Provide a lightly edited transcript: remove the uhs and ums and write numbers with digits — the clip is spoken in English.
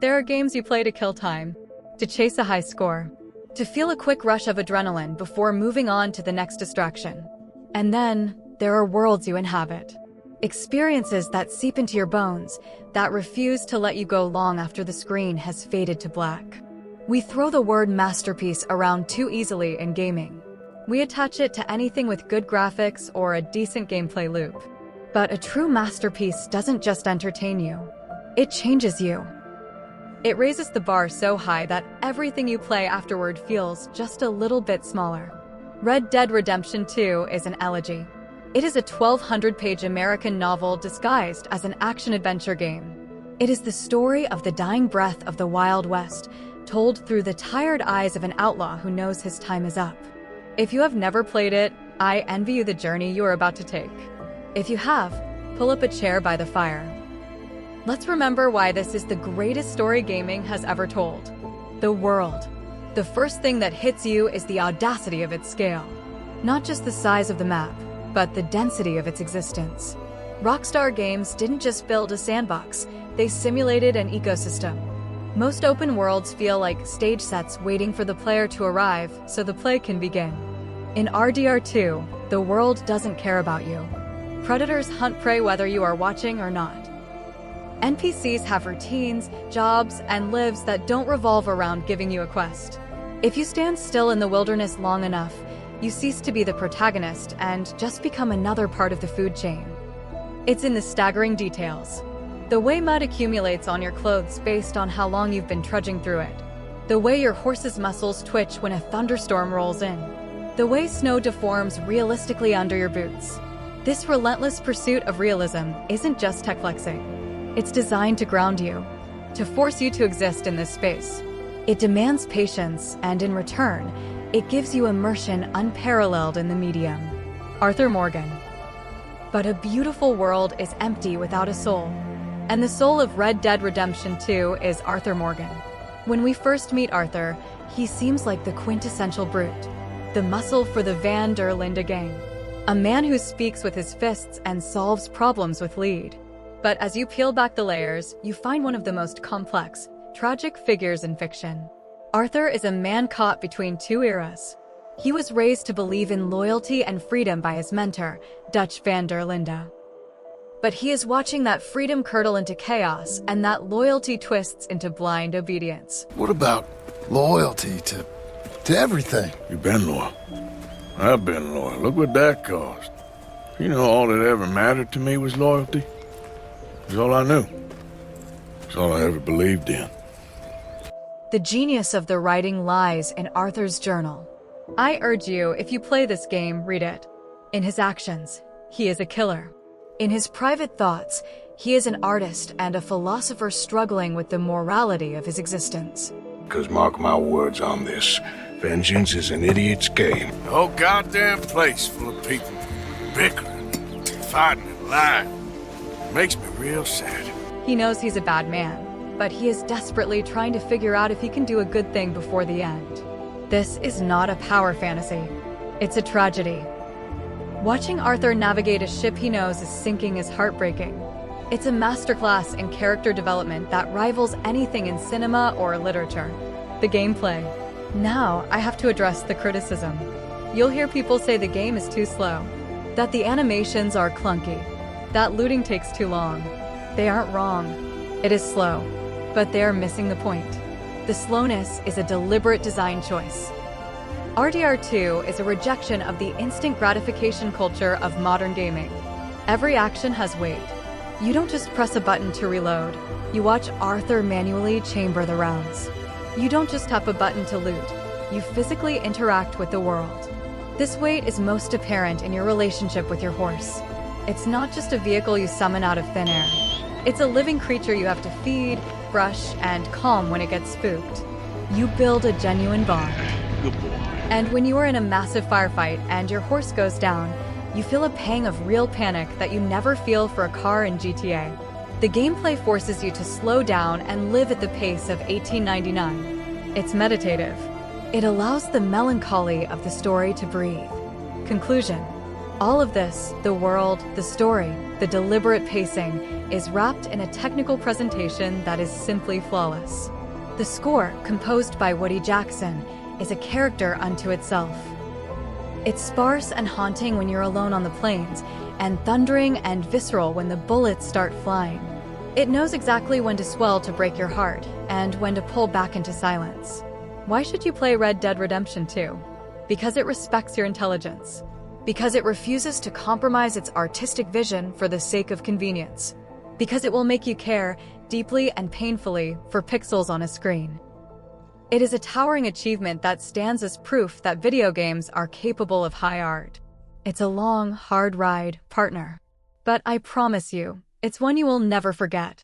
There are games you play to kill time, to chase a high score, to feel a quick rush of adrenaline before moving on to the next distraction. And then, there are worlds you inhabit. Experiences that seep into your bones, that refuse to let you go long after the screen has faded to black. We throw the word masterpiece around too easily in gaming. We attach it to anything with good graphics or a decent gameplay loop. But a true masterpiece doesn't just entertain you. It changes you. It raises the bar so high that everything you play afterward feels just a little bit smaller. Red Dead Redemption 2 is an elegy. It is a 1,200-page American novel disguised as an action-adventure game. It is the story of the dying breath of the Wild West, told through the tired eyes of an outlaw who knows his time is up. If you have never played it, I envy you the journey you are about to take. If you have, pull up a chair by the fire. Let's remember why this is the greatest story gaming has ever told. The world. The first thing that hits you is the audacity of its scale. Not just the size of the map, but the density of its existence. Rockstar Games didn't just build a sandbox, they simulated an ecosystem. Most open worlds feel like stage sets waiting for the player to arrive so the play can begin. In RDR 2, the world doesn't care about you. Predators hunt prey whether you are watching or not. NPCs have routines, jobs, and lives that don't revolve around giving you a quest. If you stand still in the wilderness long enough, you cease to be the protagonist and just become another part of the food chain. It's in the staggering details. The way mud accumulates on your clothes based on how long you've been trudging through it. The way your horse's muscles twitch when a thunderstorm rolls in. The way snow deforms realistically under your boots. This relentless pursuit of realism isn't just tech flexing. It's designed to ground you, to force you to exist in this space. It demands patience, and in return, it gives you immersion unparalleled in the medium. Arthur Morgan. But a beautiful world is empty without a soul. And the soul of Red Dead Redemption 2 is Arthur Morgan. When we first meet Arthur, he seems like the quintessential brute, the muscle for the Van der Linde gang. A man who speaks with his fists and solves problems with lead. But as you peel back the layers, you find one of the most complex, tragic figures in fiction. Arthur is a man caught between two eras. He was raised to believe in loyalty and freedom by his mentor, Dutch Van der Linde. But he is watching that freedom curdle into chaos and that loyalty twists into blind obedience. What about loyalty to everything? You've been loyal. I've been loyal. Look what that cost. You know, all that ever mattered to me was loyalty. It was all I knew. It was all I ever believed in. The genius of the writing lies in Arthur's journal. I urge you, if you play this game, read it. In his actions, he is a killer. In his private thoughts, he is an artist and a philosopher struggling with the morality of his existence. Because mark my words on this, vengeance is an idiot's game. The whole goddamn place full of people bickering, fighting, and lying. It makes me real sad. He knows he's a bad man, but he is desperately trying to figure out if he can do a good thing before the end. This is not a power fantasy. It's a tragedy. Watching Arthur navigate a ship he knows is sinking is heartbreaking. It's a masterclass in character development that rivals anything in cinema or literature. The gameplay. Now, I have to address the criticism. You'll hear people say the game is too slow, that the animations are clunky, that looting takes too long. They aren't wrong. It is slow, but they are missing the point. The slowness is a deliberate design choice. RDR 2 is a rejection of the instant gratification culture of modern gaming. Every action has weight. You don't just press a button to reload. You watch Arthur manually chamber the rounds. You don't just tap a button to loot. You physically interact with the world. This weight is most apparent in your relationship with your horse. It's not just a vehicle you summon out of thin air. It's a living creature you have to feed, brush, and calm when it gets spooked. You build a genuine bond. Good boy. And when you are in a massive firefight and your horse goes down, you feel a pang of real panic that you never feel for a car in GTA. The gameplay forces you to slow down and live at the pace of 1899. It's meditative. It allows the melancholy of the story to breathe. Conclusion. All of this, the world, the story, the deliberate pacing, is wrapped in a technical presentation that is simply flawless. The score, composed by Woody Jackson, is a character unto itself. It's sparse and haunting when you're alone on the plains, and thundering and visceral when the bullets start flying. It knows exactly when to swell to break your heart, and when to pull back into silence. Why should you play Red Dead Redemption 2? Because it respects your intelligence. Because it refuses to compromise its artistic vision for the sake of convenience. Because it will make you care, deeply and painfully, for pixels on a screen. It is a towering achievement that stands as proof that video games are capable of high art. It's a long, hard ride, partner. But I promise you, it's one you will never forget.